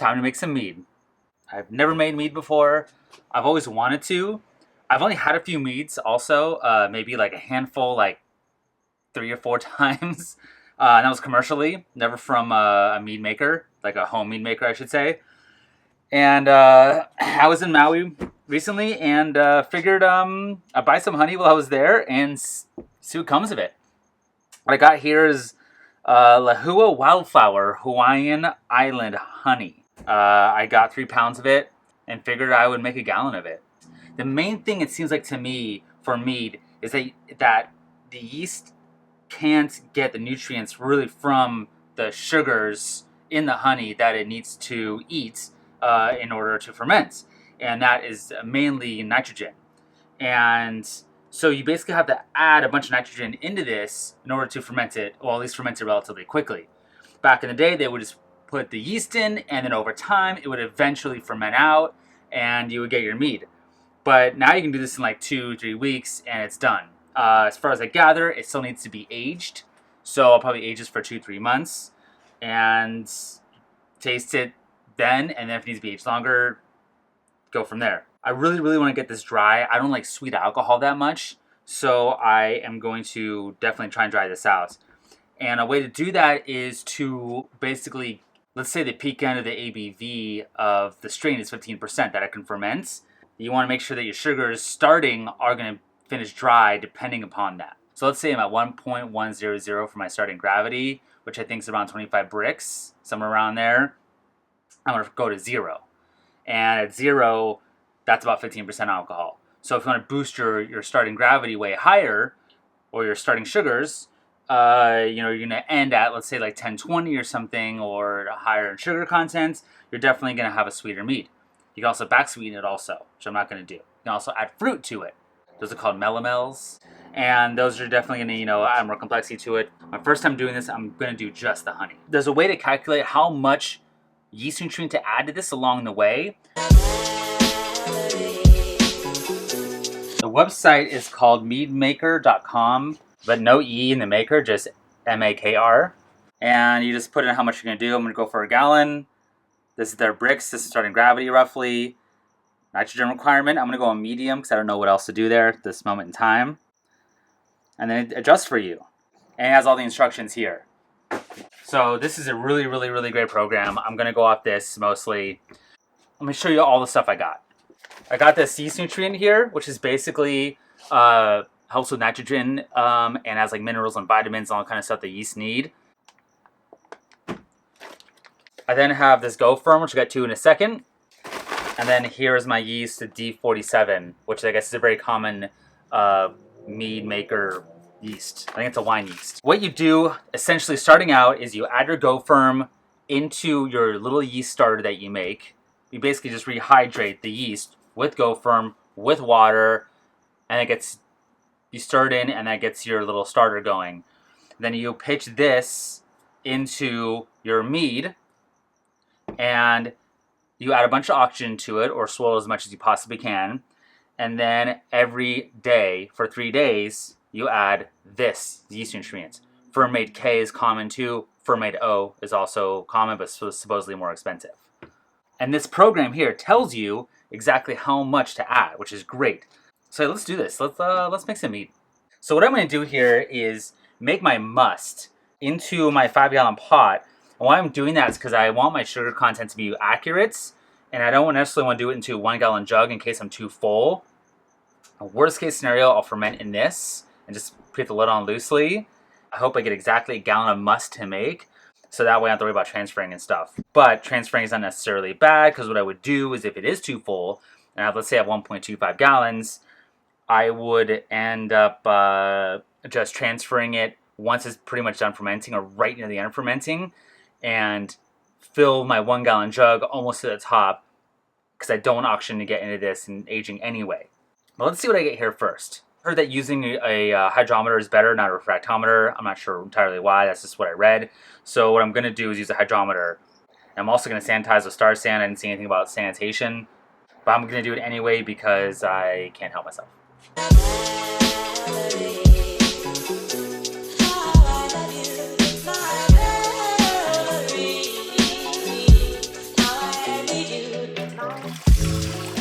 time to make some mead. I've never made mead before. I've always wanted to. I've only had a few meads also, maybe like a handful, like 3 or 4 times. And that was commercially, never from a mead maker, like a home mead maker, I should say. And I was in Maui recently and figured I'd buy some honey while I was there and see what comes of it. What I got here is Lahua Wildflower Hawaiian Island honey. I got 3 pounds of it and figured I would make a gallon of it. The main thing it seems like to me for mead is that the yeast can't get the nutrients really from the sugars in the honey that it needs to eat in order to ferment. And that is mainly nitrogen. And so you basically have to add a bunch of nitrogen into this in order to ferment it, or at least ferment it relatively quickly. Back in the day, they would just put the yeast in, and then over time, it would eventually ferment out, and you would get your mead. But now you can do this in like 2-3 weeks, and it's done. As far as I gather, it still needs to be aged. So I'll probably age this for 2-3 months, and taste it then, and then if it needs to be aged longer, go from there. I really, really want to get this dry. I don't like sweet alcohol that much, so I am going to definitely try and dry this out. And a way to do that is to basically, let's say the peak end of the ABV of the strain is 15% that I can ferment. You want to make sure that your sugars starting are going to finish dry depending upon that. So let's say I'm at 1.100 for my starting gravity, which I think is around 25 bricks, somewhere around there. I'm going to go to 0. And at 0, that's about 15% alcohol. So if you want to boost your starting gravity way higher, or your starting sugars, you're going to end at, let's say, like 1020 or something, or higher in sugar content, you're definitely going to have a sweeter mead. You can also back sweeten it also, which I'm not going to do. You can also add fruit to it. Those are called melomels. And those are definitely going to, add more complexity to it. My first time doing this, I'm going to do just the honey. There's a way to calculate how much yeast nutrient to add to this along the way. The website is called meadmaker.com, but no E in the maker, just M-A-K-R. And you just put in how much you're going to do. I'm going to go for a gallon. This is their bricks. This is starting gravity roughly. Nitrogen requirement, I'm going to go on medium because I don't know what else to do there at this moment in time. And then it adjusts for you. And it has all the instructions here. So this is a really, really, really great program. I'm going to go off this mostly. Let me show you all the stuff I got. I got this yeast nutrient here, which is basically helps with nitrogen and has like minerals and vitamins and all kind of stuff that yeast need. I then have this Go Firm, which I'll get to in a second. And then here is my yeast, D47, which I guess is a very common mead maker yeast. I think it's a wine yeast. What you do, essentially starting out, is you add your Go Firm into your little yeast starter that you make. You basically just rehydrate the yeast with Go Firm, with water, and you stir it in, and that gets your little starter going. Then you pitch this into your mead, and you add a bunch of oxygen to it, or swirl as much as you possibly can. And then every day, for 3 days, you add this yeast nutrient. Fermate K is common too. Fermate O is also common, but supposedly more expensive. And this program here tells you exactly how much to add, which is great. So let's do this. Let's make some mead. So what I'm going to do here is make my must into my 5-gallon pot. And why I'm doing that is because I want my sugar content to be accurate, and I don't necessarily want to do it into a 1-gallon jug in case I'm too full. A worst case scenario, I'll ferment in this and just put the lid on loosely. I hope I get exactly a gallon of must to make, so that way I don't have to worry about transferring and stuff. But transferring is not necessarily bad, because what I would do is if it is too full, and let's say I have 1.25 gallons, I would end up just transferring it once it's pretty much done fermenting, or right near the end of fermenting, and fill my 1-gallon jug almost to the top, because I don't want oxygen to get into this and aging anyway. But let's see what I get here first. I heard that using a hydrometer is better, not a refractometer. I'm not sure entirely why, that's just what I read. So what I'm going to do is use a hydrometer. I'm also going to sanitize with Star San. I didn't see anything about sanitation, but I'm going to do it anyway because I can't help myself.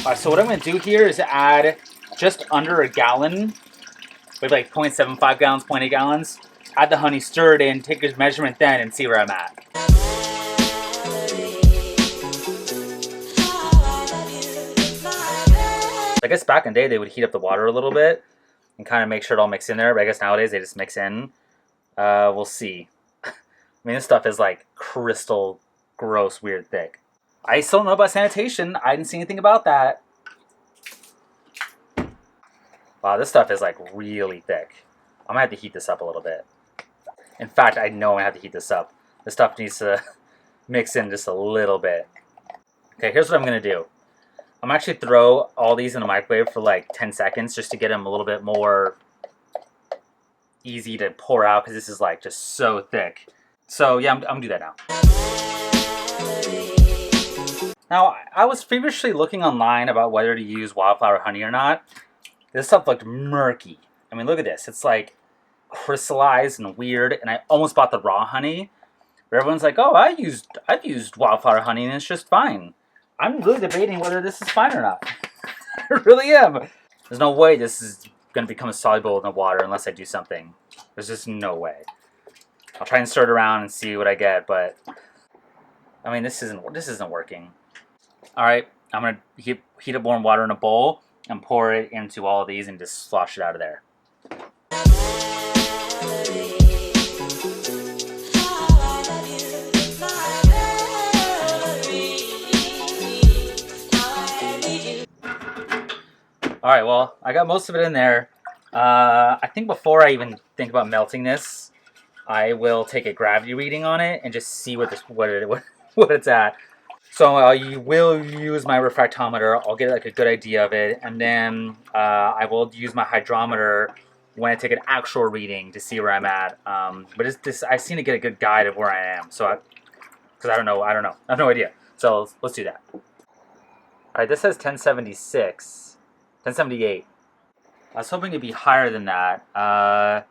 Alright, so what I'm going to do here is add just under a gallon, maybe like 0.75 gallons, 0.8 gallons. Add the honey, stir it in, take a measurement then, and see where I'm at. I guess back in the day they would heat up the water a little bit and kind of make sure it all mixed in there, but I guess nowadays they just mix in. We'll see. I mean, this stuff is like crystal gross, weird thick. I still don't know about sanitation. I didn't see anything about that. Wow, this stuff is like really thick. I'm gonna have to heat this up a little bit. In fact, I know I have to heat this up. This stuff needs to mix in just a little bit. Okay, here's what I'm gonna do. I'm actually throw all these in the microwave for like 10 seconds just to get them a little bit more easy to pour out because this is like just so thick. So yeah, I'm gonna do that now. Now, I was previously looking online about whether to use wildflower honey or not. This stuff looked murky. I mean, look at this. It's like crystallized and weird, and I almost bought the raw honey. But everyone's like, oh, I've used wildflower honey and it's just fine. I'm really debating whether this is fine or not. I really am. There's no way this is going to become soluble in the water unless I do something. There's just no way. I'll try and stir it around and see what I get, but I mean, this isn't working. All right, I'm gonna heat up warm water in a bowl and pour it into all of these and just slosh it out of there. All right, well, I got most of it in there. I think before I even think about melting this, I will take a gravity reading on it and just see what it's at. So you will use my refractometer. I'll get like a good idea of it, and then I will use my hydrometer when I take an actual reading to see where I'm at. But I seem to get a good guide of where I am. So, because I don't know, I have no idea. So let's do that. All right, this says 1076, 1078. I was hoping it'd be higher than that. I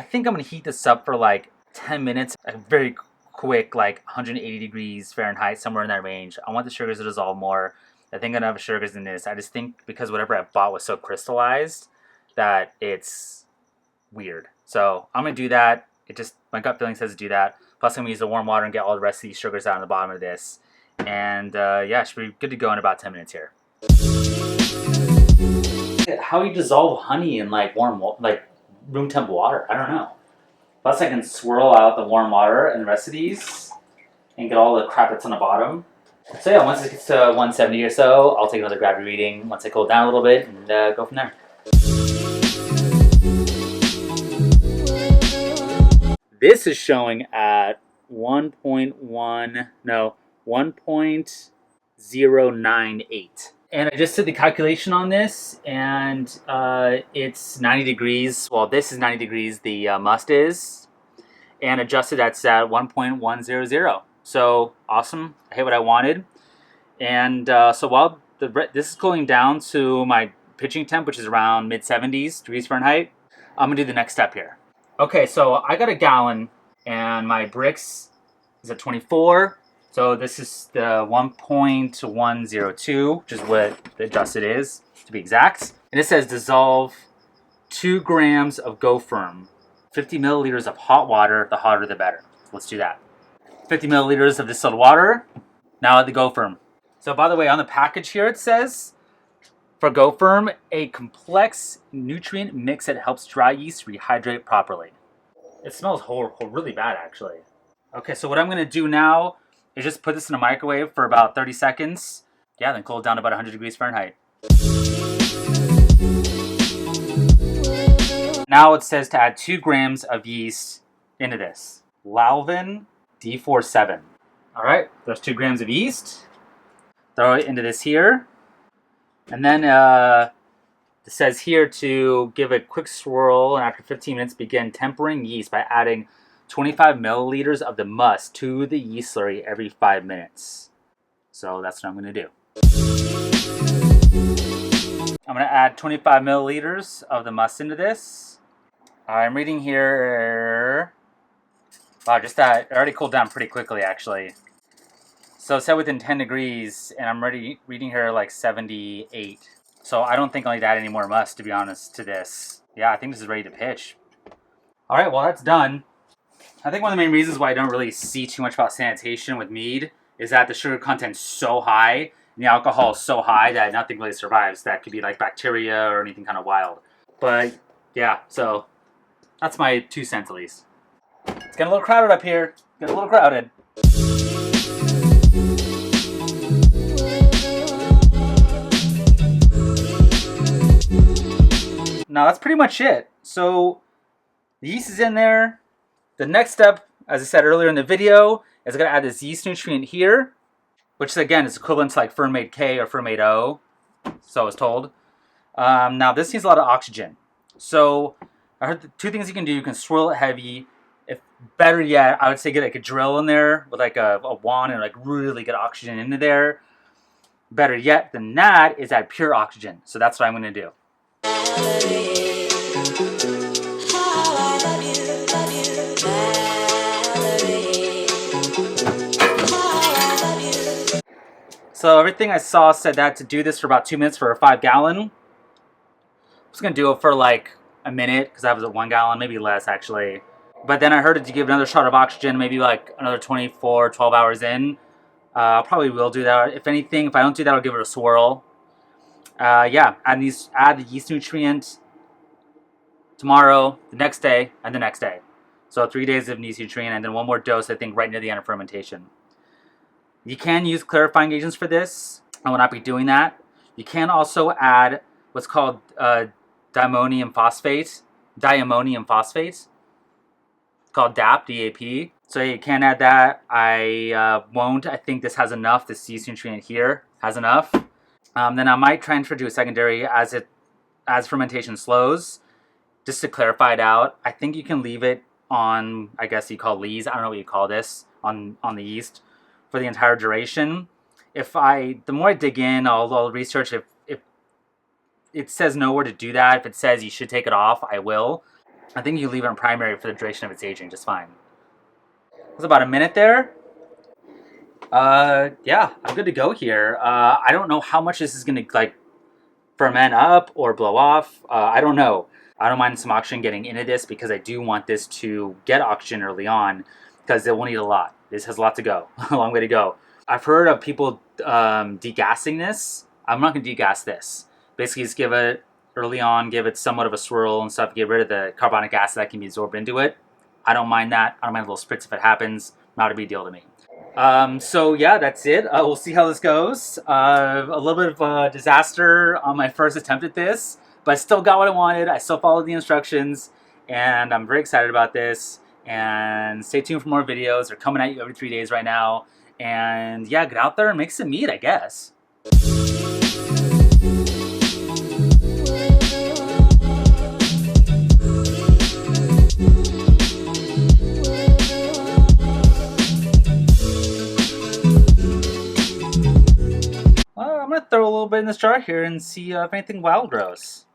think I'm gonna heat this up for like 10 minutes. Very quick, like 180 degrees Fahrenheit, somewhere in that range. I want the sugars to dissolve more. I think I'm gonna have sugars in this. I just think because whatever I bought was so crystallized that it's weird. So I'm gonna do that. My gut feeling says to do that. Plus I'm gonna use the warm water and get all the rest of these sugars out on the bottom of this. And yeah, it should be good to go in about 10 minutes here. How do you dissolve honey in like room temp water? I don't know. Plus I can swirl out the warm water and the rest of these and get all the crap that's on the bottom. So yeah, once it gets to 170 or so, I'll take another gravity reading once I cool it down a little bit and go from there. This is showing at 1.098. And I just did the calculation on this, and it's 90 degrees. Well, this is 90 degrees, the must is. And adjusted, that's at 1.100. So, awesome. I hit what I wanted. And so while this is cooling down to my pitching temp, which is around mid-70s degrees Fahrenheit, I'm going to do the next step here. Okay, so I got a gallon, and my Brix is at 24. So this is the 1.102, which is what the adjusted is, to be exact. And it says dissolve 2 grams of Go Firm, 50 milliliters of hot water, the hotter the better. Let's do that. 50 milliliters of distilled water. Now add the Go Firm. So by the way, on the package here it says, for Go Firm, a complex nutrient mix that helps dry yeast rehydrate properly. It smells really bad, actually. Okay, so what I'm going to do now is just put this in a microwave for about 30 seconds. Yeah, then cool it down to about 100 degrees Fahrenheit. Now it says to add 2 grams of yeast into this. Lalvin D47. All right, there's 2 grams of yeast. Throw it into this here. And then it says here to give a quick swirl, and after 15 minutes begin tempering yeast by adding 25 milliliters of the must to the yeast slurry every 5 minutes. So that's what I'm going to do. I'm going to add 25 milliliters of the must into this. I'm reading here. Wow, just that. It already cooled down pretty quickly, actually. So set within 10 degrees, and I'm reading here like 78. So I don't think I'll need to add any more must, to be honest, to this. Yeah, I think this is ready to pitch. All right, well, that's done. I think one of the main reasons why I don't really see too much about sanitation with mead is that the sugar content's so high and the alcohol is so high that nothing really survives. That could be like bacteria or anything kind of wild. But yeah, so that's my 2 cents at least. It's getting a little crowded up here. Getting a little crowded. Now that's pretty much it. So the yeast is in there. The next step, as I said earlier in the video, is I'm going to add this yeast nutrient here, which again is equivalent to like Fermentate K or Fermentate O, so I was told. Now this needs a lot of oxygen. So I heard the 2 things you can do. You can swirl it heavy. If better yet, I would say get like a drill in there with like a wand and like really get oxygen into there. Better yet than that is add pure oxygen. So that's what I'm going to do. So everything I saw said that to do this for about 2 minutes for a 5 gallon. I'm just going to do it for like a minute because that was a 1 gallon, maybe less actually. But then I heard to give another shot of oxygen, maybe like another 12 hours in. I probably will do that. If anything, if I don't do that, I'll give it a swirl. Yeah, add the yeast nutrient tomorrow, the next day, and the next day. So 3 days of yeast nutrient, and then 1 more dose, I think, right near the end of fermentation. You can use clarifying agents for this. I will not be doing that. You can also add what's called diammonium phosphate. It's called DAP, D-A-P. So you can add that. I won't. I think this has enough. This yeast nutrient here has enough. Then I might try and introduce a secondary as fermentation slows, just to clarify it out. I think you can leave it on, I guess you call lees. I don't know what you call this on the yeast for the entire duration. The more I dig in, I'll research if it says nowhere to do that. If it says you should take it off, I will. I think you leave it on primary for the duration of its aging, just fine. It was about a minute there. Yeah, I'm good to go here. I don't know how much this is gonna like ferment up or blow off. I don't know. I don't mind some oxygen getting into this because I do want this to get oxygen early on because it will need a lot. This has a lot to go, a long way to go. I've heard of people degassing this. I'm not gonna degas this. Basically, just give it early on, give it somewhat of a swirl and stuff, get rid of the carbonic acid that can be absorbed into it. I don't mind that. I don't mind a little spritz if it happens. Not a big deal to me. So yeah, that's it. We'll see how this goes. A little bit of a disaster on my first attempt at this, but I still got what I wanted. I still followed the instructions, and I'm very excited about this. And stay tuned for more videos. They're coming at you every 3 days right now. And yeah, get out there and make some mead, I guess. Well, I'm going to throw a little bit in this jar here and see if anything wild grows.